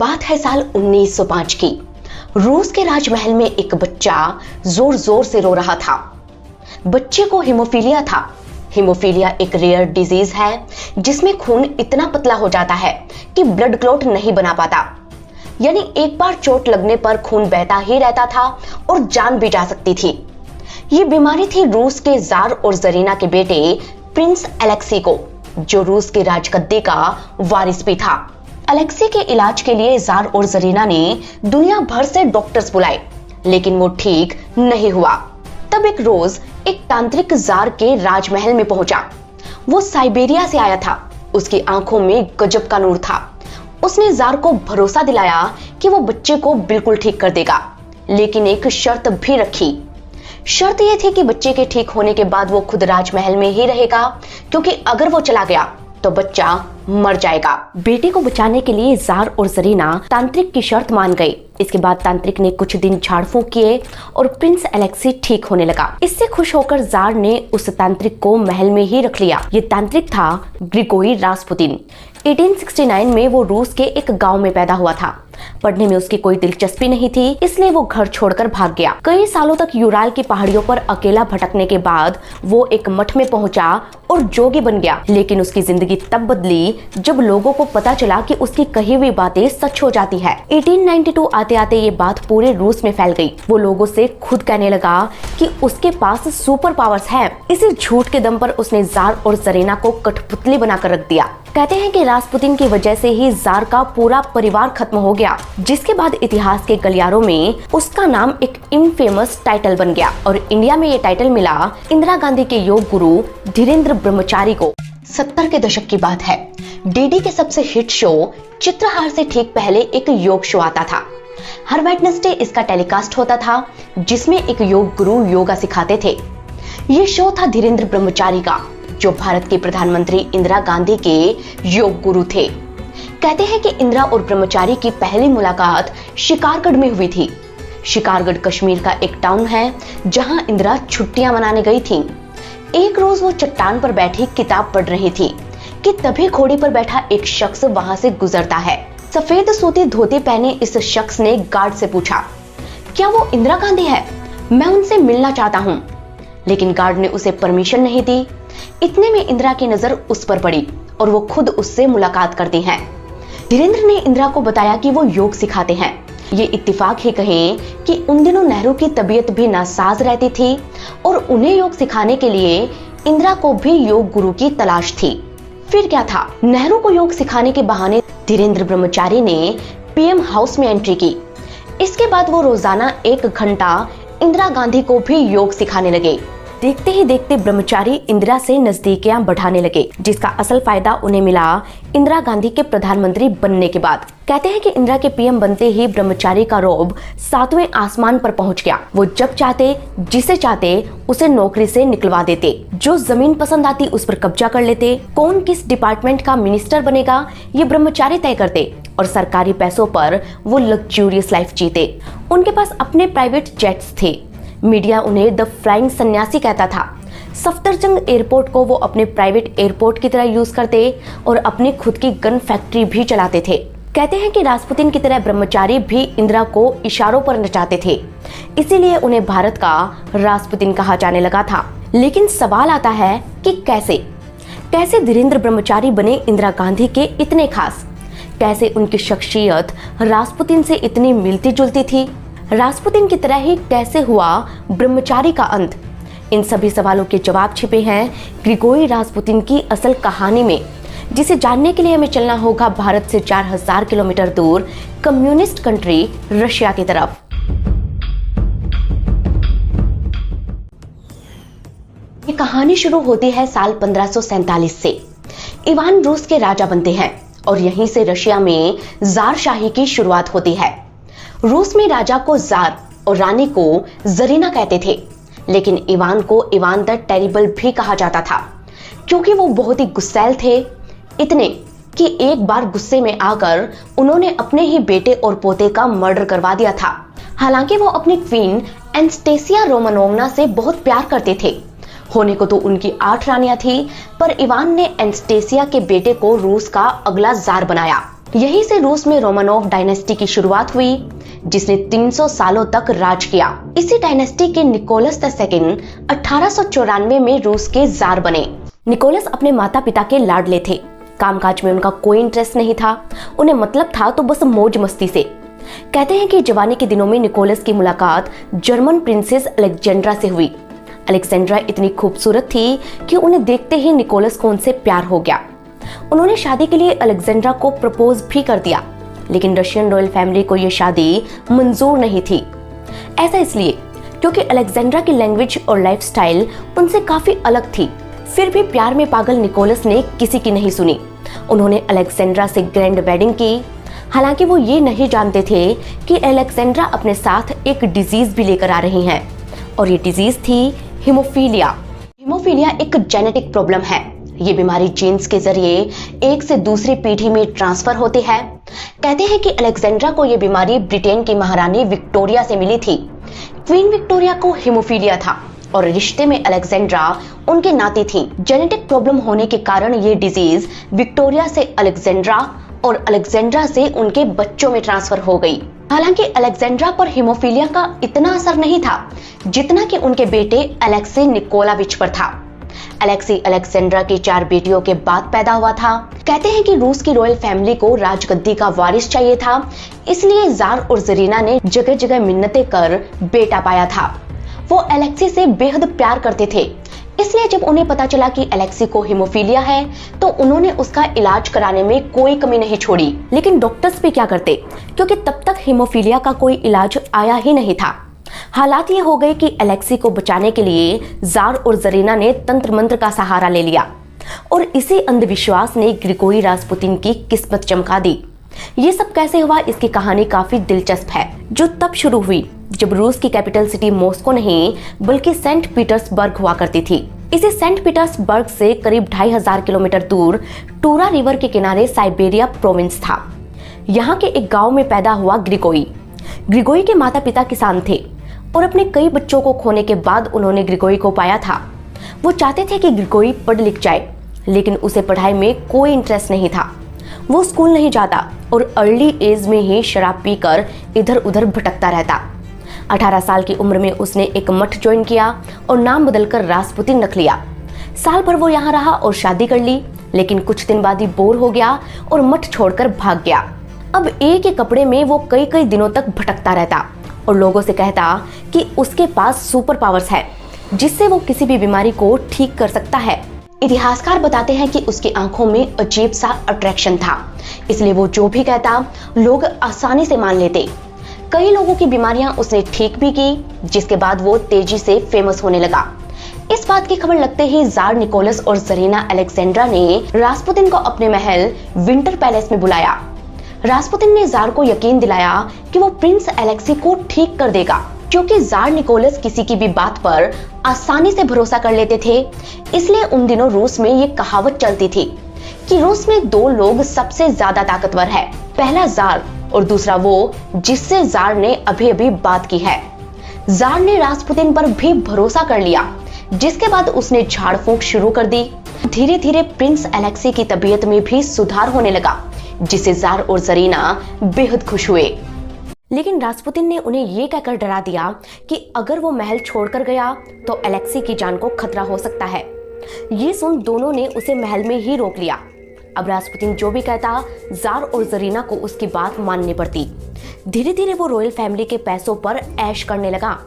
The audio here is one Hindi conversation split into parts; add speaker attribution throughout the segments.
Speaker 1: बात है साल 1905 की। रूस के राजमहल में एक बच्चा जोर जोर से रो रहा था। बच्चे को हीमोफीलिया था। हीमोफीलिया एक रेयर डिजीज है जिसमें खून इतना पतला हो जाता है कि ब्लड क्लॉट नहीं बना पाता, यानी एक बार चोट लगने पर खून बहता ही रहता था और जान भी जा सकती थी। ये बीमारी थी रूस के जार और जरीना के बेटे प्रिंस अलेक्सी को, जो रूस के राजगद्दी का वारिस भी था। अलेक्सी के इलाज के लिए जार और जरीना ने दुनिया भर से डॉक्टर्स बुलाए, लेकिन वो ठीक नहीं हुआ। तब एक रोज एक तांत्रिक जार के राजमहल में पहुंचा। वो साइबेरिया से आया था। उसकी आंखों में गजब का नूर था। उसने जार को भरोसा दिलाया कि वो बच्चे को बिल्कुल ठीक कर देगा, लेकिन एक शर्त भी रखी। शर्त यह थी कि बच्चे के ठीक होने के बाद वो खुद राजमहल में ही रहेगा, क्योंकि अगर वो चला गया तो बच्चा मर जाएगा। बेटे को बचाने के लिए जार और जरीना तांत्रिक की शर्त मान गए। इसके बाद तांत्रिक ने कुछ दिन झाड़ फूंक किए और प्रिंस अलेक्सी ठीक होने लगा। इससे खुश होकर जार ने उस तांत्रिक को महल में ही रख लिया। ये तांत्रिक था ग्रिगोरी रास्पुतिन। 1869 में वो रूस के एक गांव में पैदा हुआ था। पढ़ने में उसकी कोई दिलचस्पी नहीं थी, इसलिए वो घर छोड़कर भाग गया। कई सालों तक यूराल की पहाड़ियों पर अकेला भटकने के बाद वो एक मठ में पहुंचा और जोगी बन गया। लेकिन उसकी जिंदगी तब बदली जब लोगों को पता चला कि उसकी कही हुई बातें सच हो जाती है। 1892 आते आते ये बात पूरे रूस में फैल गई। वो लोगों से खुद कहने लगा कि उसके पास सुपर पावर्स हैं। इसी झूठ के दम पर उसने जार और जरीना को कठपुतली बनाकर रख दिया। कहते हैं कि रास्पुतिन की वजह से ही जार का पूरा परिवार खत्म हो गया, जिसके बाद इतिहास के गलियारों में उसका नाम एक इनफेमस टाइटल बन गया और इंडिया में ये टाइटल मिला इंदिरा गांधी के योग गुरु धीरेन्द्र ब्रह्मचारी को। 70 के दशक की बात है। डीडी के सबसे हिट शो चित्रहार से ठीक पहले एक योग शो आता था। हर वेडनेसडे इसका टेलीकास्ट होता था, जिसमें एक योग गुरु योगा सिखाते थे। ये शो था धीरेन्द्र ब्रह्मचारी का, जो भारत के प्रधानमंत्री इंदिरा गांधी के योग गुरु थे। कहते हैं कि इंदिरा और ब्रह्मचारी की पहली मुलाकात शिकारगढ़ में हुई थी। शिकारगढ़ कश्मीर का एक टाउन है जहां इंदिरा छुट्टियां मनाने गई थी। एक रोज वो चट्टान पर बैठी किताब पढ़ रही थी कि तभी घोड़ी पर बैठा एक शख्स वहां से गुजरता है। सफेद सूती धोती पहने इस शख्स ने गार्ड से पूछा, क्या वो इंदिरा गांधी है? मैं उनसे मिलना चाहता हूँ। लेकिन गार्ड ने उसे परमिशन नहीं दी। इतने में इंदिरा की नजर उस पर पड़ी और वो खुद उससे मुलाकात करती हैं। धीरेन्द्र ने इंदिरा को बताया कि वो योग सिखाते हैं। ये इत्तेफाक ही कहें कि उन दिनों नेहरू की तबीयत भी नासाज रहती थी और उन्हें योग सिखाने के लिए इंदिरा को भी योग गुरु की तलाश थी। फिर क्या था, नेहरू को योग सिखाने के बहाने धीरेन्द्र ब्रह्मचारी ने पीएम हाउस में एंट्री की। इसके बाद वो रोजाना 1 घंटा इंदिरा गांधी को भी योग सिखाने लगे। देखते ही देखते ब्रह्मचारी इंदिरा से नजदीकियां बढ़ाने लगे, जिसका असल फायदा उन्हें मिला इंदिरा गांधी के प्रधानमंत्री बनने के बाद। कहते हैं कि इंदिरा के पीएम बनते ही ब्रह्मचारी का रौब 7वें आसमान पर पहुंच गया। वो जब चाहते जिसे चाहते उसे नौकरी से निकलवा देते। जो जमीन पसंद आती उस पर कब्जा कर लेते। कौन किस डिपार्टमेंट का मिनिस्टर बनेगा ये ब्रह्मचारी तय करते और सरकारी पैसों पर वो लग्जूरियस लाइफ जीते। उनके पास अपने प्राइवेट जेट्स थे। मीडिया उन्हें द फ्लाइंग सन्यासी कहता था। सफदरजंग एयरपोर्ट को वो अपने प्राइवेट एयरपोर्ट की तरह यूज करते और अपनी खुद की गन फैक्ट्री भी चलाते थे। कहते हैं कि रास्पुतिन की तरह ब्रह्मचारी भी इंदिरा को इशारों पर नचाते थे, इसीलिए उन्हें भारत का रास्पुतिन कहा जाने लगा था। लेकिन सवाल आता है कि कैसे धीरेन्द्र ब्रह्मचारी बने इंदिरा गांधी के इतने खास? कैसे उनकी शख्सियत रास्पुतिन से इतनी मिलती जुलती थी? रास्पुतिन की तरह ही कैसे हुआ ब्रह्मचारी का अंत? इन सभी सवालों के जवाब छिपे हैं ग्रिगोरी रास्पुतिन की असल कहानी में, जिसे जानने के लिए हमें चलना होगा भारत से 4000 किलोमीटर दूर कम्युनिस्ट कंट्री रशिया की तरफ। ये कहानी शुरू होती है साल 1547 से। इवान रूस के राजा बनते हैं और यहीं से रशिया में ज़ारशाही की शुरुआत होती है। रूस में राजा को जार और रानी को जरीना कहते थे, लेकिन इवान को इवान द टेरिबल भी कहा जाता था, क्योंकि वो बहुत ही गुस्सैल थे। इतने कि एक बार गुस्से में आकर उन्होंने अपने ही बेटे और पोते का मर्डर करवा दिया था। हालांकि वो अपनी क्वीन एनास्टेसिया रोमानोवना से बहुत प्यार करते थे। होने को तो उनकी 8 रानियां थी, पर इवान ने एनास्टेसिया के बेटे को रूस का अगला जार बनाया। यहीं से रूस में रोमानोव डायनेस्टी की शुरुआत हुई, जिसने 300 सालों तक राज किया। इसी डायनेस्टी के निकोलस द सेकंड 1894 में रूस के जार बने। निकोलस अपने माता पिता के लाडले थे। कामकाज में उनका कोई इंटरेस्ट नहीं था, उन्हें मतलब था तो बस मौज मस्ती से। कहते हैं कि जवानी के दिनों में निकोलस की मुलाकात जर्मन प्रिंसेस अलेक्जेंड्रा से हुई। अलेक्जेंड्रा इतनी खूबसूरत थी कि उन्हें देखते ही निकोलस को उनसे प्यार हो गया। उन्होंने शादी के लिए अलेक्जेंड्रा को प्रपोज भी कर दिया, लेकिन रशियन रॉयल फैमिली को यह शादी मंजूर नहीं थी। ऐसा इसलिए क्योंकि अलेक्जेंड्रा की लैंग्वेज और लाइफस्टाइल उनसे काफी अलग थी। फिर भी प्यार में पागल निकोलस ने किसी की नहीं सुनी। उन्होंने अलेक्जेंड्रा से ग्रैंड वेडिंग की। हालांकि वो ये नहीं जानते थे कि अलेक्जेंड्रा अपने साथ एक डिजीज भी लेकर आ रही हैं, और ये डिजीज थी हीमोफीलिया। हीमोफीलिया एक जेनेटिक प्रॉब्लम है। ये बीमारी जीन्स के जरिए एक से दूसरी पीढ़ी में ट्रांसफर होती है। कहते हैं कि अलेक्जेंड्रा को ये बीमारी ब्रिटेन की महारानी विक्टोरिया से मिली थी। क्वीन विक्टोरिया को हीमोफीलिया था और रिश्ते में अलेक्जेंड्रा उनके नाती थी। जेनेटिक प्रॉब्लम होने के कारण ये डिजीज विक्टोरिया से अलेक्जेंड्रा और अलेक्जेंड्रा से उनके बच्चों में ट्रांसफर हो गई। हालांकि अलेक्जेंड्रा पर हीमोफीलिया का इतना असर नहीं था जितना कि उनके बेटे अलेक्सी निकोलाविच पर था। अलेक्सी अलेक्जेंड्रा की 4 बेटियों के बाद पैदा हुआ था। कहते हैं कि रूस की रॉयल फैमिली को राजगद्दी का वारिस चाहिए था, इसलिए जार और जरीना ने जगह जगह मिन्नतें कर बेटा पाया था। वो अलेक्सी से बेहद प्यार करते थे, इसलिए जब उन्हें पता चला कि अलेक्सी को हीमोफीलिया है तो उन्होंने उसका इलाज कराने में कोई कमी नहीं छोड़ी। लेकिन डॉक्टर्स भी क्या करते, क्योंकि तब तक हीमोफीलिया का कोई इलाज आया ही नहीं था। हालात ये हो गए कि अलेक्सी को बचाने के लिए जार और जरीना ने तंत्र मंत्र का सहारा ले लिया, और इसी अंधविश्वास ने ग्रिगोरी रास्पुतिन की किस्मत चमका दी। ये सब कैसे हुआ, इसकी कहानी काफी दिलचस्प है, जो तब शुरू हुई जब रूस की कैपिटल सिटी मॉस्को नहीं बल्कि सेंट पीटर्सबर्ग हुआ करती थी। इसे सेंट पीटर्सबर्ग से करीब 2500 किलोमीटर दूर टूरा रिवर के किनारे साइबेरिया प्रोविंस था। यहाँ के एक गांव में पैदा हुआ ग्रिगोरी। ग्रिगोरी के माता पिता किसान थे और अपने कई बच्चों को खोने के बाद उन्होंने ग्रिगोरी को पाया था। वो चाहते थे कि ग्रिगोरी पढ़ लिख जाए, लेकिन उसे पढ़ाई में कोई इंटरेस्ट नहीं था। वो स्कूल नहीं जाता और अर्ली एज में ही शराब पीकर इधर उधर भटकता रहता। 18 साल की उम्र में उसने एक मठ ज्वाइन किया और नाम बदलकर रास्पुतिन रख लिया। साल भर वो यहाँ रहा और शादी कर ली, लेकिन कुछ दिन बाद ही बोर हो गया और मठ छोड़कर भाग गया। अब एक ही कपड़े में वो कई कई दिनों तक भटकता रहता और लोगों से कहता कि उसके पास सुपर पावर्स है, जिससे वो किसी भी बीमारी को ठीक कर सकता है। इतिहासकार बताते हैं कि उसकी आंखों में अजीब सा अट्रैक्शन था, इसलिए वो जो भी कहता लोग आसानी से मान लेते। कई लोगों की बीमारियां उसने ठीक भी की, जिसके बाद वो तेजी से फेमस होने लगा। इस बात की खबर लगते ही जार निकोलस और जरीना अलेक्जेंड्रा ने रास्पुतिन को अपने महल विंटर पैलेस में बुलाया। रास्पुतिन ने जार को यकीन दिलाया कि वो प्रिंस अलेक्सी को ठीक कर देगा, क्योंकि जार निकोलस किसी की भी बात पर आसानी से भरोसा कर लेते थे। इसलिए उन दिनों रूस में ये कहावत चलती थी कि रूस में 2 लोग सबसे ज्यादा ताकतवर है, पहला जार और दूसरा वो जिससे जार ने अभी अभी बात की है। जार ने रास्पुतिन पर भी भरोसा कर लिया, जिसके बाद उसने झाड़ फूंक शुरू कर दी। धीरे धीरे प्रिंस अलेक्सी की तबीयत में भी सुधार होने लगा, जिससे जार और जरीना बेहद खुश हुए। लेकिन रास्पुतिन ने उन्हें ये कहकर डरा दिया कि अगर वो महल छोड़कर गया तो अलेक्सी की जान को खतरा हो सकता है। ये सुन दोनों ने उसे महल में ही रोक लिया। अब रास्पुतिन जो भी कहता जार और जरीना को उसकी बात माननी पड़ती। धीरे धीरे वो रॉयल फैमिली के पैसों पर ऐश करने लगा।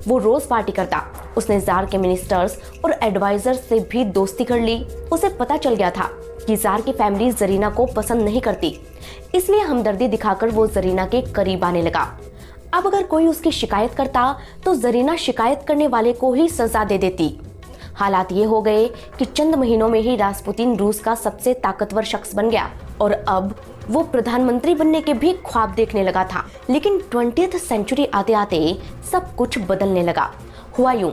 Speaker 1: वो रोज पार्टी करता। उसने जार के मिनिस्टर्स और एडवाइजर्स से भी दोस्ती कर ली। उसे पता चल गया था कि जार की फैमिली जरीना को पसंद नहीं करती, इसलिए हमदर्दी दिखाकर वो जरीना के करीब आने लगा। अब अगर कोई उसकी शिकायत करता तो जरीना शिकायत करने वाले को ही सजा दे देती। हालात ये हो गए कि चंद महीनों में ही रास्पुतिन रूस का सबसे ताकतवर शख्स बन गया और अब वो प्रधानमंत्री बनने के भी ख्वाब देखने लगा था। लेकिन 20वीं सेंचुरी आते आते सब कुछ बदलने लगा। हुआ यूं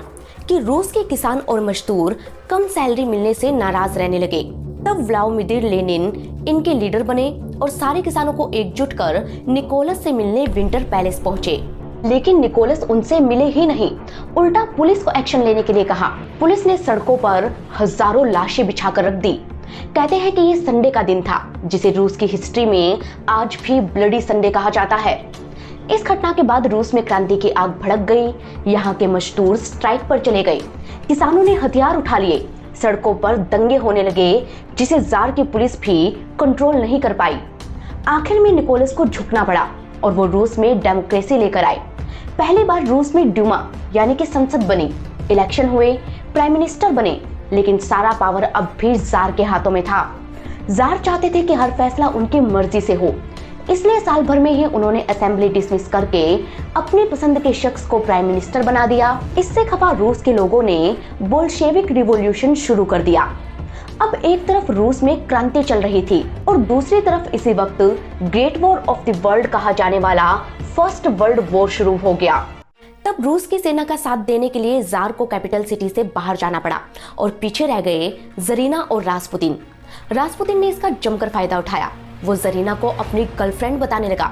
Speaker 1: कि रूस के किसान और मजदूर कम सैलरी मिलने से नाराज रहने लगे। तब व्लादिमीर लेनिन इनके लीडर बने और सारे किसानों को एकजुट कर निकोलस से मिलने विंटर पैलेस पहुंचे। लेकिन निकोलस उनसे मिले ही नहीं, उल्टा पुलिस को एक्शन लेने के लिए कहा। पुलिस ने सड़कों पर हजारों लाशें बिछाकर रख दी कहते हैं कि ये संडे का दिन था, जिसे रूस की हिस्ट्री में आज भी ब्लडी संडे कहा जाता है। इस घटना के बाद रूस में क्रांति की आग भड़क गई। यहाँ के मजदूर स्ट्राइक पर चले गए, किसानों ने हथियार उठा लिए, सड़कों पर दंगे होने लगे, जिसे जार की पुलिस भी कंट्रोल नहीं कर पाई। आखिर में निकोलस को झुकना पड़ा और वो रूस में डेमोक्रेसी लेकर आए। पहली बार रूस में ड्यूमा यानी कि संसद बनी, इलेक्शन हुए, प्राइम मिनिस्टर बने, लेकिन सारा पावर अब भी जार के हाथों में था। जार चाहते थे कि हर फैसला उनकी मर्जी से हो, इसलिए साल भर में ही उन्होंने असेंबली डिसमिस करके अपनी पसंद के शख्स को प्राइम मिनिस्टर बना दिया। इससे खफा रूस के लोगों ने बोल्शेविक रिवॉल्यूशन शुरू कर दिया। अब एक तरफ रूस में क्रांति चल रही थी और दूसरी तरफ इसी वक्त great war of the world कहा जाने वाला फर्स्ट वर्ल्ड वॉर शुरू हो गया। तब रूस की सेना का साथ देने के लिए जार को कैपिटल सिटी से बाहर जाना पड़ा और पीछे रह गए जरीना और रास्पुतिन। रास्पुतिन ने इसका जमकर फायदा उठाया। वो जरीना को अपनी गर्लफ्रेंड बताने लगा।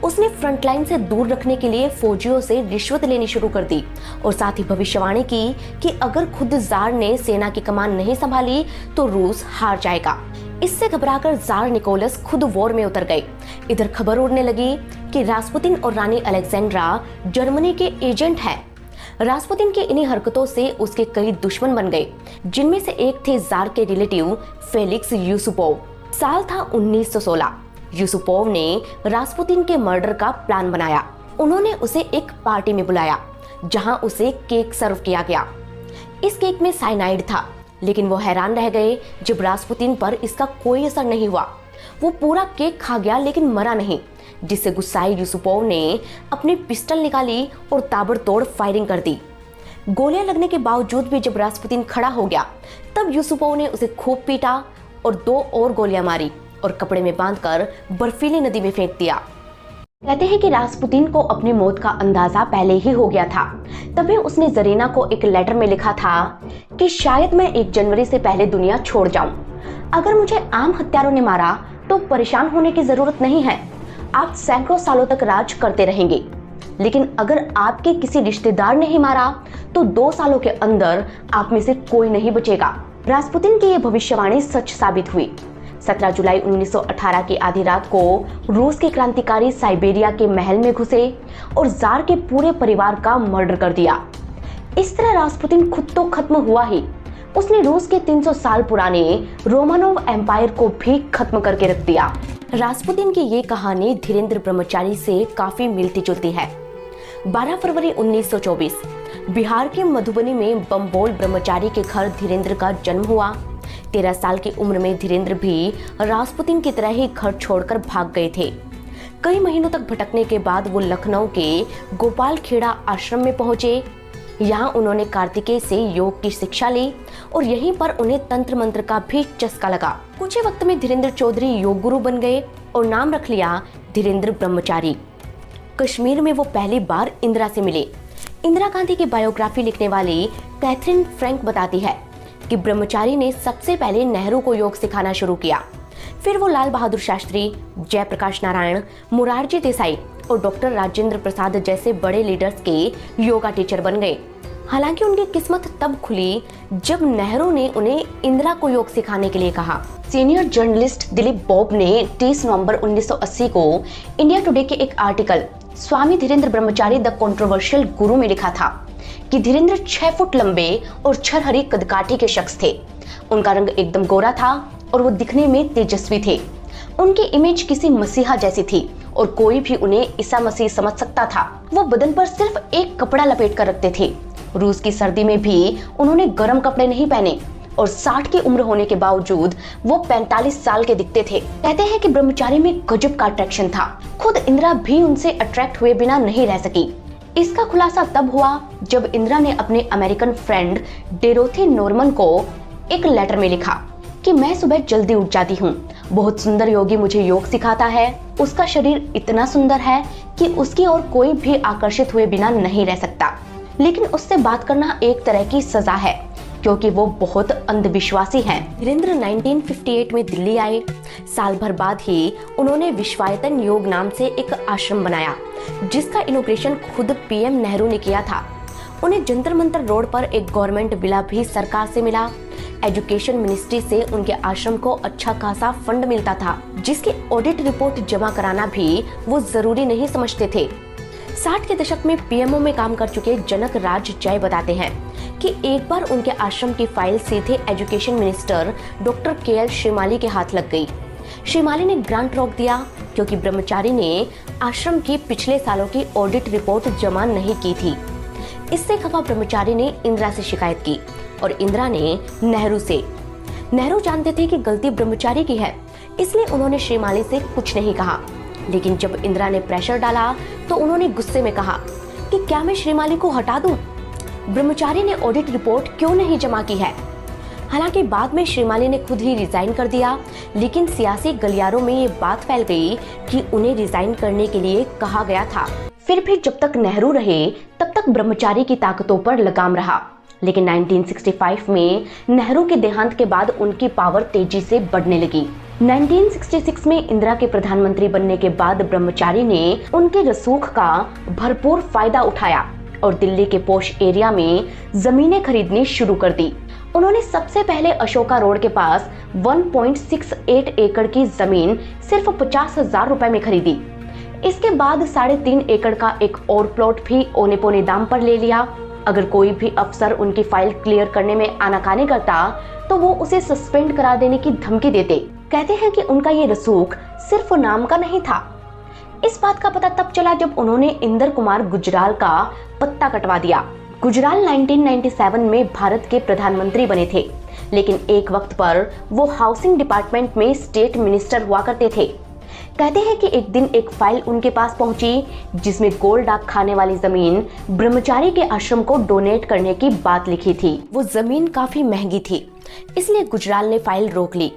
Speaker 1: उसने फ्रंटलाइन से दूर रखने के लिए फौजियों से रिश्वत लेनी शुरू कर दी और साथ ही भविष्यवाणी की कि अगर खुद जार ने सेना की कमान नहीं संभाली तो रूस हार जाएगा। इससे घबराकर जार निकोलस खुद वॉर में उतर गए। इधर खबर उड़ने लगी कि रास्पुतिन और रानी अलेक्जेंड्रा जर्मनी के एजेंट हैं। रास्पुतिन की इन्हीं हरकतों से उसके कई दुश्मन बन गए, जिनमें से एक थे जार के रिलेटिव फेलिक्स यूसुपोव। साल था 1916। यूसुपोव ने रास्पुतिन के मर्डर का प्लान बनाया। उन्होंने उसे एक पार्टी में बुलाया, जहां उसे केक सर्व किया गया। इस केक में साइनाइड था, लेकिन वो हैरान रह गए जब रास्पुतिन पर इसका कोई असर नहीं हुआ। वो पूरा केक खा गया लेकिन मरा नहीं, जिससे गुस्साए यूसुपोव ने अपनी पिस्टल निकाली और ताबड़तोड़ फायरिंग कर दी। गोलियां लगने के बावजूद भी जब रास्पुतिन खड़ा हो गया, तब यूसुपोव ने उसे खूब पीटा और 2 और गोलियां मारी और कपड़े में बांधकर बर्फीली नदी में फेंक दिया। कहते हैं कि रास्पुतिन को अपनी मौत का अंदाजा पहले ही हो गया था। तभी उसने जरीना को एक लेटर में लिखा था कि शायद मैं 1 जनवरी से पहले दुनिया छोड़ जाऊं। अगर मुझे आम हत्यारों ने मारा तो परेशान होने की जरूरत नहीं है। आप सैकड़ों सालों तक राज करते रहेंगे, लेकिन अगर आपके किसी रिश्तेदार ने ही मारा तो 2 सालों के अंदर आप में से कोई नहीं बचेगा। रास्पुतिन की यह भविष्यवाणी सच साबित हुई। 17 जुलाई 1918 की आधी रात को रूस के क्रांतिकारी साइबेरिया के महल में घुसे और जार के पूरे परिवार का मर्डर कर दिया। इस तरह रास्पुतिन खुद तो खत्म हुआ ही, उसने रूस के 300 साल पुराने रोमानोव एम्पायर को भी खत्म करके रख दिया। रास्पुतिन की ये कहानी धीरेन्द्र ब्रह्मचारी से काफी मिलती जुलती है। 12 फरवरी 1924 बिहार के मधुबनी में बम्बोल ब्रह्मचारी के घर धीरेन्द्र का जन्म हुआ। 13 साल की उम्र में धीरेन्द्र भी रास्पुतिन की तरह ही घर छोड़कर भाग गए थे। कई महीनों तक भटकने के बाद वो लखनऊ के गोपाल खेड़ा आश्रम में पहुंचे। यहाँ उन्होंने कार्तिकेय से योग की शिक्षा ली और यहीं पर उन्हें तंत्र मंत्र का भी चस्का लगा। कुछ ही वक्त में धीरेन्द्र चौधरी योग गुरु बन गए और नाम रख लिया धीरेन्द्र ब्रह्मचारी। कश्मीर में वो पहली बार इंदिरा से मिले। इंदिरा गांधी की बायोग्राफी लिखने वाली कैथरीन फ्रैंक बताती है कि ब्रह्मचारी ने सबसे पहले नेहरू को योग सिखाना शुरू किया। फिर वो लाल बहादुर शास्त्री, जयप्रकाश नारायण, मोरारजी देसाई और डॉक्टर राजेंद्र प्रसाद जैसे बड़े लीडर्स के योगा टीचर बन गए। हालांकि उनकी किस्मत तब खुली जब नेहरू ने उन्हें इंदिरा को योग सिखाने के लिए कहा। सीनियर जर्नलिस्ट दिलीप बॉब ने 30 नवंबर 1980 को इंडिया टुडे के एक article Swami Dhirendra Brahmachari the controversial गुरु में लिखा था कि धीरेन्द्र 6 फुट लंबे और छरहरी कदकाठी के शख्स थे। उनका रंग एकदम गोरा था और वो दिखने में तेजस्वी थे। उनकी इमेज किसी मसीहा जैसी थी और कोई भी उन्हें ईसा मसीह समझ सकता था। वो बदन पर सिर्फ एक कपड़ा लपेट कर रखते थे। रूस की सर्दी में भी उन्होंने गर्म कपड़े नहीं पहने और 60 की उम्र होने के बावजूद वो 45 साल के दिखते थे। कहते हैं कि ब्रह्मचारी में गजब का अट्रैक्शन था। खुद इंदिरा भी उनसे अट्रैक्ट हुए बिना नहीं रह सकी। इसका खुलासा तब हुआ जब इंदिरा ने अपने अमेरिकन फ्रेंड डेरोथी नॉर्मन को एक लेटर में लिखा कि मैं सुबह जल्दी उठ जाती हूँ। बहुत सुंदर योगी मुझे योग सिखाता है। उसका शरीर इतना सुंदर है कि उसकी ओर कोई भी आकर्षित हुए बिना नहीं रह सकता, लेकिन उससे बात करना एक तरह की सजा है क्योंकि वो बहुत अंधविश्वासी हैं। धीरेन्द्र 1958 में दिल्ली आए। साल भर बाद ही उन्होंने विश्वायतन योग नाम से एक आश्रम बनाया, जिसका इनॉग्रेशन खुद पीएम नेहरू ने किया था। उन्हें जंतर मंतर रोड पर एक गवर्नमेंट विला भी सरकार से मिला। एजुकेशन मिनिस्ट्री से उनके आश्रम को अच्छा खासा फंड मिलता था, जिसकी ऑडिट रिपोर्ट जमा कराना भी वो जरूरी नहीं समझते थे। 60 के दशक में पीएमओ में काम कर चुके जनक राज जय बताते हैं कि एक बार उनके आश्रम की फाइल सीधे education minister doctor KL Shrimali के हाथ लग गई। श्रीमाली ने ग्रांट रोक दिया क्योंकि ब्रह्मचारी ने आश्रम की पिछले सालों की ऑडिट रिपोर्ट जमा नहीं की थी। इससे खफा ब्रह्मचारी ने इंदिरा से शिकायत की और इंदिरा ने नेहरू से। नेहरू जानते थे कि गलती ब्रह्मचारी की है, इसलिए उन्होंने श्रीमाली से कुछ नहीं कहा। लेकिन जब इंदिरा ने प्रेशर डाला तो उन्होंने गुस्से में कहा कि क्या मैं श्रीमाली को हटा दूं? ब्रह्मचारी ने ऑडिट रिपोर्ट क्यों नहीं जमा की है? हालांकि बाद में श्रीमाली ने खुद ही रिजाइन कर दिया, लेकिन सियासी गलियारों में ये बात फैल गई कि उन्हें रिजाइन करने के लिए कहा गया था। फिर भी जब तक नेहरू रहे तब तक ब्रह्मचारी की ताकतों पर लगाम रहा। लेकिन 1965 में नेहरू के देहांत के बाद उनकी पावर तेजी से बढ़ने लगी। 1966 में इंदिरा के प्रधानमंत्री बनने के बाद ब्रह्मचारी ने उनके रसूख का भरपूर फायदा उठाया और दिल्ली के पॉश एरिया में जमीनें खरीदनी शुरू कर दी। उन्होंने सबसे पहले अशोका रोड के पास 1.68 एकड़ की जमीन सिर्फ 50,000 रुपए में खरीदी। इसके बाद 3.5 एकड़ का एक और प्लॉट भी औने पौने दाम पर ले लिया। अगर कोई भी अफसर उनकी फाइल क्लियर करने में आनाकानी करता तो वो उसे सस्पेंड करा देने की धमकी देते। कहते हैं कि उनका ये रसूख सिर्फ नाम का नहीं था। इस बात का पता तब चला जब उन्होंने इंदर कुमार गुजराल का पत्ता कटवा दिया। गुजराल 1997 में भारत के प्रधानमंत्री बने थे, लेकिन एक वक्त पर वो हाउसिंग डिपार्टमेंट में स्टेट मिनिस्टर हुआ करते थे। कहते हैं कि एक दिन एक फाइल उनके पास पहुंची जिसमें गोल डाक खाने वाली जमीन ब्रह्मचारी के आश्रम को डोनेट करने की बात लिखी थी। वो जमीन काफी महंगी थी, इसलिए गुजराल ने फाइल रोक ली।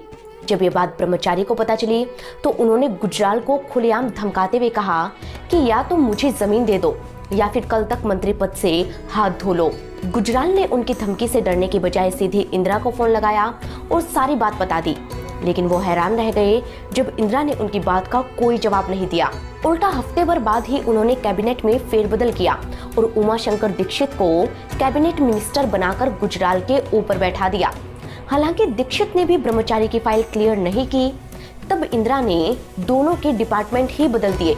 Speaker 1: जब ये बात ब्रह्मचारी को पता चली तो उन्होंने गुजराल को खुलेआम धमकाते हुए कहा कि या तो मुझे जमीन दे दो या फिर कल तक मंत्री पद से हाथ धो लो। गुजराल ने उनकी धमकी से डरने की बजाय सीधे इंदिरा को फोन लगाया और सारी बात बता दी, लेकिन वो हैरान रह गए जब इंदिरा ने उनकी बात का कोई जवाब नहीं दिया। उल्टा हफ्ते भर बाद ही उन्होंने कैबिनेट में फेरबदल किया और उमाशंकर दीक्षित को कैबिनेट मिनिस्टर बनाकर गुजराल के ऊपर बैठा दिया। हालांकि दीक्षित ने भी ब्रह्मचारी की फाइल क्लियर नहीं की, तब इंदिरा ने दोनों के डिपार्टमेंट ही बदल दिए।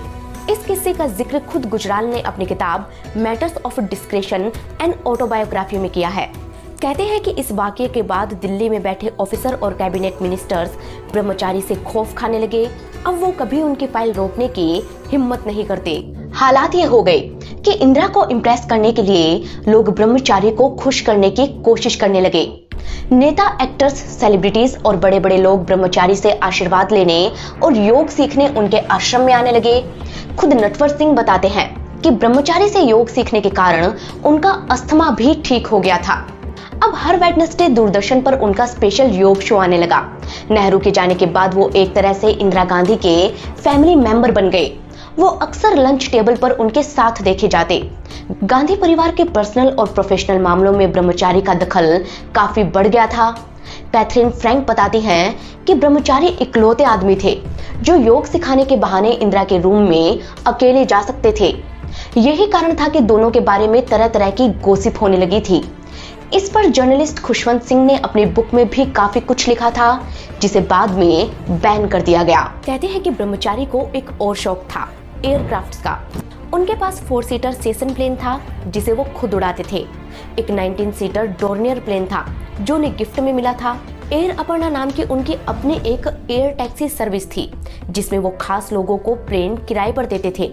Speaker 1: इस किस्से का जिक्र खुद गुजराल ने अपनी किताब matters of discretion and autobiography में किया है। कहते हैं कि इस वाकये के बाद दिल्ली में बैठे ऑफिसर और कैबिनेट मिनिस्टर्स ब्रह्मचारी से खौफ खाने लगे। अब वो कभी उनकी फाइल रोकने की हिम्मत नहीं करते। हालात ये हो गए कि इंदिरा को इम्प्रेस करने के लिए लोग ब्रह्मचारी को खुश करने की कोशिश करने लगे। नेता, एक्टर्स, सेलिब्रिटीज और बड़े बड़े लोग ब्रह्मचारी से आशीर्वाद लेने और योग सीखने उनके आश्रम में आने लगे। खुद नटवर सिंह बताते हैं कि ब्रह्मचारी से योग सीखने के कारण उनका अस्थमा भी ठीक हो गया था। अब हर वेडनेसडे दूरदर्शन पर उनका स्पेशल योग शो आने लगा। नेहरू के जाने के बाद वो एक तरह से इंदिरा गांधी के फैमिली मेंबर बन गए। वो अक्सर लंच टेबल पर उनके साथ देखे जाते। गांधी परिवार के पर्सनल और प्रोफेशनल मामलों में ब्रह्मचारी का दखल काफी बढ़ गया था। कैथरीन फ्रैंक बताती हैं कि ब्रह्मचारी इकलौते आदमी थे जो योग सिखाने के बहाने इंदिरा के रूम में अकेले जा सकते थे। यही कारण था कि दोनों के बारे में तरह तरह की गॉसिप होने लगी थी। इस पर जर्नलिस्ट खुशवंत सिंह ने अपनी बुक में भी काफी कुछ लिखा था, जिसे बाद में बैन कर दिया गया। कहते हैं कि ब्रह्मचारी को एक और शौक था, एयरक्राफ्ट्स का। उनके पास 4 सीटर सेसन प्लेन था जिसे वो खुद उड़ाते थे। एक 19 सीटर डोर्नियर प्लेन था जो उन्हें गिफ्ट में मिला था। एयर अपर्णा नाम की उनकी अपनी एक एयर टैक्सी सर्विस थी जिसमें वो खास लोगों को प्लेन किराए पर देते थे।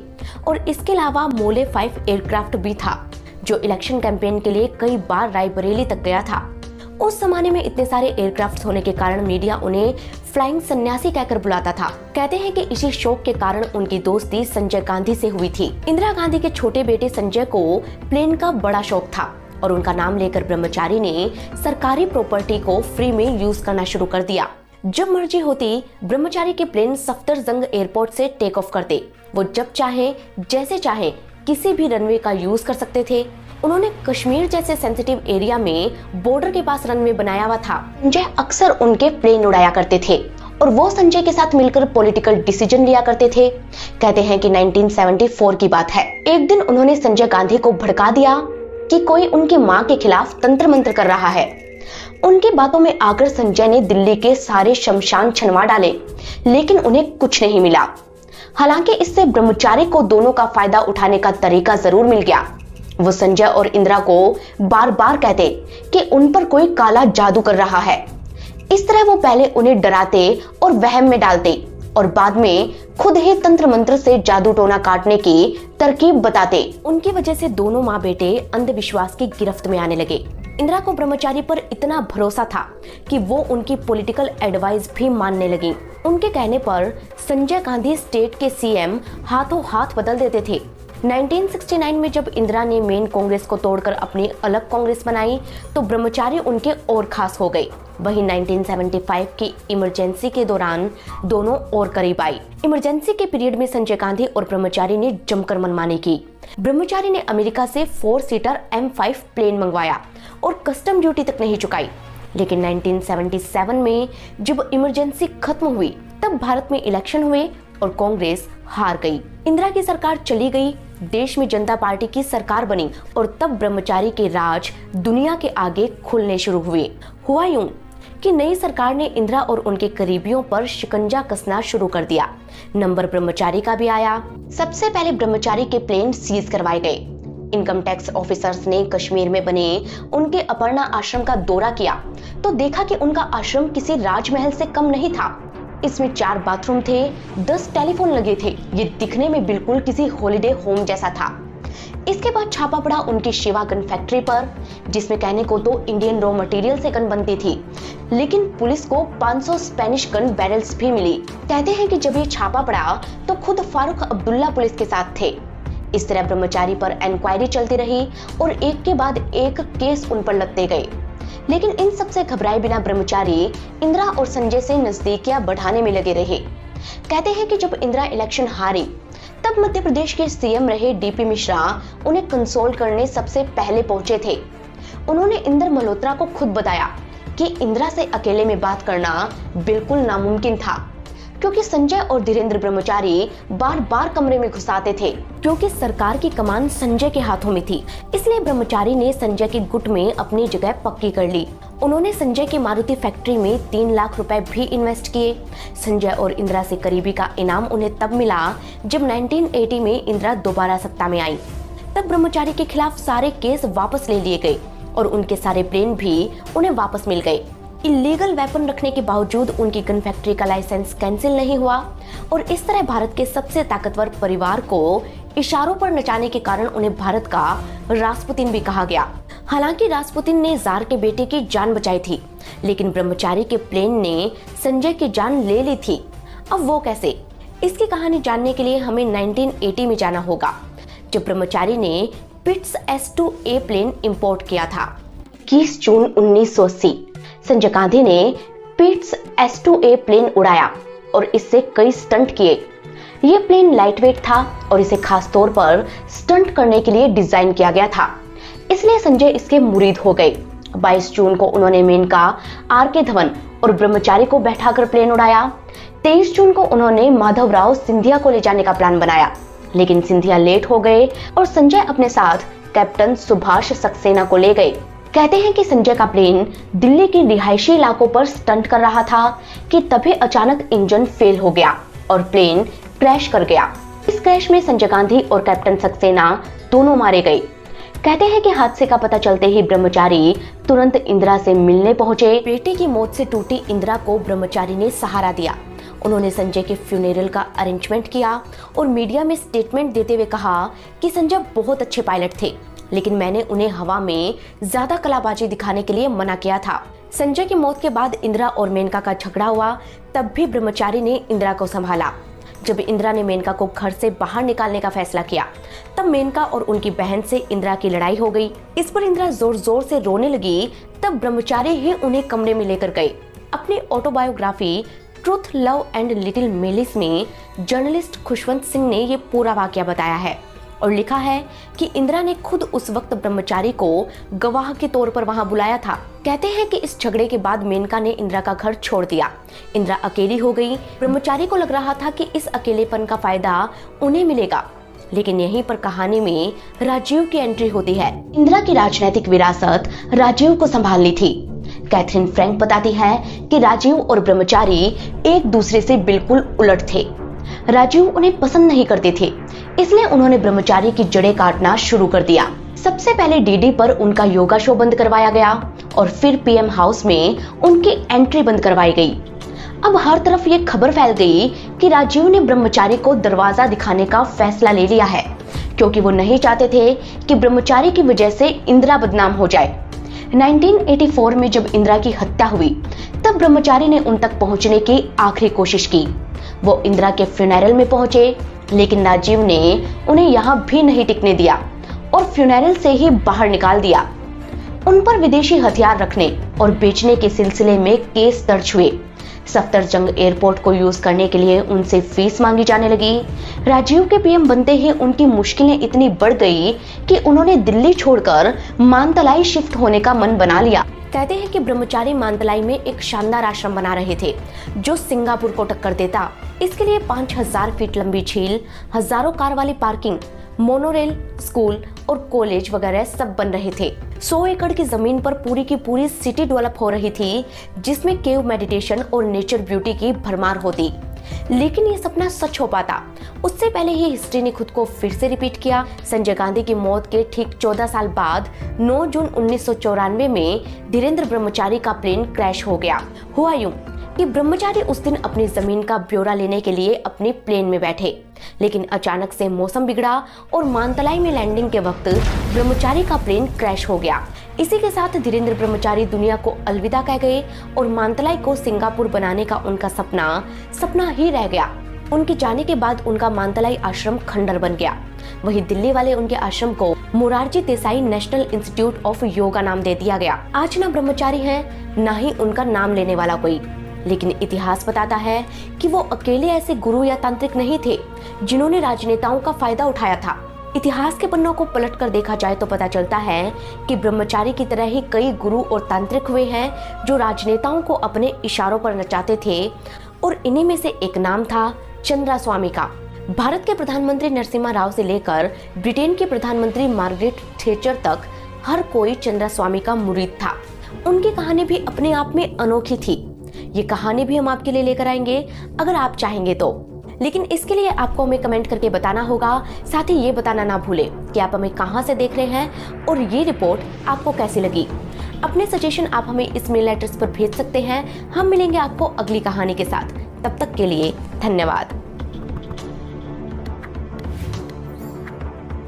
Speaker 1: और इसके अलावा मोले 5 एयरक्राफ्ट भी था जो इलेक्शन कैंपेन के लिए कई बार रायबरेली तक गया था। उस जमाने में इतने सारे एयरक्राफ्ट होने के कारण मीडिया उन्हें फ्लाइंग सन्यासी कहकर बुलाता था। कहते हैं कि इसी शौक के कारण उनकी दोस्ती संजय गांधी से हुई थी। इंदिरा गांधी के छोटे बेटे संजय को प्लेन का बड़ा शौक था और उनका नाम लेकर ब्रह्मचारी ने सरकारी प्रॉपर्टी को फ्री में यूज करना शुरू कर दिया। जब मर्जी होती ब्रह्मचारी के प्लेन सफदरजंग एयरपोर्ट से टेक ऑफ करते। वो जब चाहे जैसे चाहे किसी भी रनवे का यूज कर सकते थे। उन्होंने कश्मीर जैसे सेंसिटिव एरिया में बॉर्डर के पास रनवे बनाया हुआ था। संजय अक्सर उनके प्लेन उड़ाया करते थे और वो संजय के साथ मिलकर पॉलिटिकल डिसीजन लिया करते थे। कहते हैं कि 1974 की बात है। एक दिन उन्होंने संजय गांधी को भड़का दिया कि कोई उनकी मां के खिलाफ तंत्र मंत्र कर रहा है। उनकी बातों में आकर संजय ने दिल्ली के सारे शमशान छनवा डाले, लेकिन उन्हें कुछ नहीं मिला। हालांकि इससे ब्रह्मचारी को दोनों का फायदा उठाने का तरीका जरूर मिल गया। वो संजय और इंदिरा को बार बार कहते कि उन पर कोई काला जादू कर रहा है। इस तरह वो पहले उन्हें डराते और वहम में डालते और बाद में खुद ही तंत्र मंत्र से जादू टोना काटने की तरकीब बताते। उनकी वजह से दोनों माँ बेटे अंधविश्वास की गिरफ्त में आने लगे। इंदिरा को ब्रह्मचारी पर इतना भरोसा था कि वो उनकी पॉलिटिकल एडवाइस भी मानने लगी। उनके कहने पर संजय गांधी स्टेट के सीएम हाथों हाथ बदल देते थे। 1969 में जब इंदिरा ने मेन कांग्रेस को तोड़कर अपनी अलग कांग्रेस बनाई तो ब्रह्मचारी उनके और खास हो गई। वहीं 1975 की इमरजेंसी के दौरान दोनों और करीब आई। इमरजेंसी के पीरियड में संजय गांधी और ब्रह्मचारी ने जमकर मनमानी की। ब्रह्मचारी ने अमेरिका से 4 सीटर M5 प्लेन मंगवाया और कस्टम ड्यूटी तक नहीं चुकाई। लेकिन 1977 में जब इमरजेंसी खत्म हुई तब भारत में इलेक्शन हुए और कांग्रेस हार गई। इंदिरा की सरकार चली गई, देश में जनता पार्टी की सरकार बनी और तब ब्रह्मचारी के राज दुनिया के आगे खुलने शुरू हुए। हुआ यूं कि नई सरकार ने इंदिरा और उनके करीबियों पर शिकंजा कसना शुरू कर दिया। नंबर ब्रह्मचारी का भी आया। सबसे पहले ब्रह्मचारी के प्लेन सीज करवाए गए। इनकम टैक्स ऑफिसर्स ने कश्मीर में बने उनके अपर्णा आश्रम का दौरा किया तो देखा कि उनका आश्रम किसी राजमहल से कम नहीं था। इसमें 4 बाथरूम थे, 10 टेलीफोन लगे थे। ये दिखने में बिल्कुल किसी हॉलिडे होम जैसा था। इसके बाद छापा पड़ा उनकी शिवा गन फैक्ट्री पर, जिसमें कहने को तो इंडियन रॉ मटेरियल से गन बनती थी, लेकिन पुलिस को 500 स्पेनिश गन बैरल्स भी मिली। कहते हैं कि जब ये छापा पड़ा तो खुद फारूक अब्दुल्ला पुलिस के साथ थे। इस तरह ब्रह्मचारी पर इंक्वायरी चलती रही और एक के बाद एक केस उन पर लगते गए। लेकिन इन सब से घबराए बिना ब्रह्मचारी इंदिरा और संजय से नजदीकियां बढ़ाने में लगे रहे। कहते हैं कि जब इंदिरा इलेक्शन हारी तब मध्य प्रदेश के सीएम रहे डीपी मिश्रा उन्हें कंसोल करने सबसे पहले पहुंचे थे। उन्होंने इंदर मल्होत्रा को खुद बताया कि इंदिरा से अकेले में बात करना बिल्कुल नामुमकिन था, क्योंकि संजय और धीरेन्द्र ब्रह्मचारी बार बार कमरे में घुसाते थे। क्योंकि सरकार की कमान संजय के हाथों में थी, इसलिए ब्रह्मचारी ने संजय के गुट में अपनी जगह पक्की कर ली। उन्होंने संजय की मारुति फैक्ट्री में 3 लाख रुपए भी इन्वेस्ट किए। संजय और इंदिरा से करीबी का इनाम उन्हें तब मिला जब 1980 में इंदिरा दोबारा सत्ता में आई। तब ब्रह्मचारी के खिलाफ सारे केस वापस ले लिए गए और उनके सारे प्लेन भी उन्हें वापस मिल गए। इलीगल वेपन रखने के बावजूद उनकी गन फैक्ट्री का लाइसेंस कैंसिल नहीं हुआ और इस तरह भारत के सबसे ताकतवर परिवार को इशारों पर नचाने के कारण उन्हें भारत का रास्पुतिन भी कहा गया। हालांकि रास्पुतिन ने जार के बेटे की जान बचाई थी, लेकिन ब्रह्मचारी के प्लेन ने संजय की जान ले ली थी। अब वो कैसे? इसकी कहानी जानने के लिए हमें 1980 में जाना होगा, जब ब्रह्मचारी ने पिट्स S2A प्लेन इंपोर्ट किया था। 21 जून 1980 संजय गांधी ने पिट्स S2A प्लेन उड़ाया और इससे कई स्टंट किए। ये प्लेन लाइटवेट था और इसे खास तौर पर स्टंट करने के लिए डिजाइन किया गया था, इसलिए संजय इसके मुरीद हो गए। 22 जून को उन्होंने मेनका, R.K. धवन और ब्रह्मचारी को बैठाकर प्लेन उड़ाया। 23 जून को उन्होंने माधवराव सिंधिया को ले जाने का प्लान बनाया, लेकिन सिंधिया लेट हो गए और संजय अपने साथ कैप्टन सुभाष सक्सेना को ले गए। कहते हैं कि संजय का प्लेन दिल्ली के रिहायशी इलाकों पर स्टंट कर रहा था कि तभी अचानक इंजन फेल हो गया और प्लेन क्रैश कर गया। इस क्रैश में संजय गांधी और कैप्टन सक्सेना दोनों मारे गए। कहते हैं कि हादसे का पता चलते ही ब्रह्मचारी तुरंत इंदिरा से मिलने पहुंचे। बेटे की मौत से टूटी इंदिरा को ब्रह्मचारी ने सहारा दिया। उन्होंने संजय के फ्यूनेरल का अरेंजमेंट किया और मीडिया में स्टेटमेंट देते हुए कहा कि संजय बहुत अच्छे पायलट थे, लेकिन मैंने उन्हें हवा में ज्यादा कलाबाजी दिखाने के लिए मना किया था। संजय की मौत के बाद इंदिरा और मेनका का झगड़ा हुआ, तब भी ब्रह्मचारी ने इंदिरा को संभाला। जब इंदिरा ने मेनका को घर से बाहर निकालने का फैसला किया, तब मेनका और उनकी बहन से इंदिरा की लड़ाई हो गई। इस पर इंदिरा जोर जोर से रोने लगी। तब ब्रह्मचारी ही उन्हें कमरे में लेकर गए। अपनी autobiography truth, love and little malice में जर्नलिस्ट खुशवंत सिंह ने ये पूरा वाकया बताया है और लिखा है कि इंदिरा ने खुद उस वक्त ब्रह्मचारी को गवाह के तौर पर वहां बुलाया था। कहते हैं कि इस झगड़े के बाद मेनका ने इंदिरा का घर छोड़ दिया। इंदिरा अकेली हो गई। ब्रह्मचारी को लग रहा था कि इस अकेलेपन का फायदा उन्हें मिलेगा, लेकिन यहीं पर कहानी में राजीव की एंट्री होती है। इंदिरा की राजनीतिक विरासत राजीव को संभालनी थी। कैथरीन फ्रैंक बताती है कि राजीव और ब्रह्मचारी एक दूसरे से बिल्कुल उलट थे। राजीव उन्हें पसंद नहीं करते थे, इसलिए उन्होंने ब्रह्मचारी की जड़ें काटना शुरू कर दिया। सबसे पहले डीडी पर उनका योगा शो बंद करवाया गया और फिर पीएम हाउस में उनकी एंट्री बंद करवाई गई। अब हर तरफ ये खबर फैल गई कि राजीव ने ब्रह्मचारी को दरवाजा दिखाने का फैसला ले लिया है, क्योंकि वो नहीं चाहते थे कि ब्रह्मचारी की वजह से इंदिरा बदनाम हो जाए। 1984 में जब इंदिरा की हत्या हुई, तब ब्रह्मचारी ने उन तक पहुंचने की आखिरी कोशिश की। वो इंदिरा के फ्यूनरल में पहुंचे, लेकिन राजीव ने उन्हें यहां भी नहीं टिकने दिया और फ्यूनरल से ही बाहर निकाल दिया। उन पर विदेशी हथियार रखने और बेचने के सिलसिले में केस दर्ज हुए। सफदरजंग एयरपोर्ट को यूज करने के लिए उनसे फीस मांगी जाने लगी। राजीव के पीएम बनते ही उनकी मुश्किलें इतनी बढ़ गई कि उन्होंने दिल्ली छोड़कर मानतलाई शिफ्ट होने का मन बना लिया। कहते हैं कि ब्रह्मचारी मानतलाई में एक शानदार आश्रम बना रहे थे जो सिंगापुर को टक्कर देता। इसके लिए 5000 फीट लंबी झील, हजारों कार वाली पार्किंग, मोनोरेल, स्कूल और कॉलेज वगैरह सब बन रहे थे। 100 एकड़ की जमीन पर पूरी की पूरी सिटी डेवलप हो रही थी, जिसमें केव मेडिटेशन और नेचर ब्यूटी की भरमार होती। लेकिन ये सपना सच हो पाता उससे पहले ही हिस्ट्री ने खुद को फिर से रिपीट किया। संजय गांधी की मौत के ठीक 14 साल बाद 9 जून 1994 में धीरेन्द्र ब्रह्मचारी का प्लेन क्रैश हो गया। हुआ यूं कि ब्रह्मचारी उस दिन अपनी जमीन का ब्यौरा लेने के लिए अपने प्लेन में बैठे, लेकिन अचानक से मौसम बिगड़ा और मानतलाई में लैंडिंग के वक्त ब्रह्मचारी का प्लेन क्रैश हो गया। इसी के साथ धीरेन्द्र ब्रह्मचारी दुनिया को अलविदा कह गए और मानतलाई को सिंगापुर बनाने का उनका सपना ही रह गया। उनके जाने के बाद उनका मानतलाई आश्रम खंडर बन गया। वहीं दिल्ली वाले उनके आश्रम को Morarji Desai national institute of yoga नाम दे दिया गया। आज ना ब्रह्मचारी हैं, ना ही उनका नाम लेने वाला कोई, लेकिन इतिहास बताता है कि वो अकेले ऐसे गुरु या तांत्रिक नहीं थे जिन्होंने राजनेताओं का फायदा उठाया था। इतिहास के पन्नों को पलटकर देखा जाए तो पता चलता है कि ब्रह्मचारी की तरह ही कई गुरु और तांत्रिक हुए हैं जो राजनेताओं को अपने इशारों पर नचाते थे, और इन्हीं में से एक नाम था चंद्रा स्वामी का। भारत के प्रधानमंत्री नरसिम्हा राव से लेकर ब्रिटेन के प्रधानमंत्री मार्गरेट थैचर तक हर कोई चंद्रा स्वामी का मुरीद था। उनकी कहानी भी अपने आप में अनोखी थी। ये कहानी भी हम आपके लिए लेकर आएंगे अगर आप चाहेंगे तो, लेकिन इसके लिए आपको हमें कमेंट करके बताना होगा। साथ ही ये बताना ना भूलें कि आप हमें कहां से देख रहे हैं और ये रिपोर्ट आपको कैसी लगी। अपने सजेशन आप हमें इस मेल एड्रेस पर भेज सकते हैं। हम मिलेंगे आपको अगली कहानी के साथ। तब तक के लिए धन्यवाद।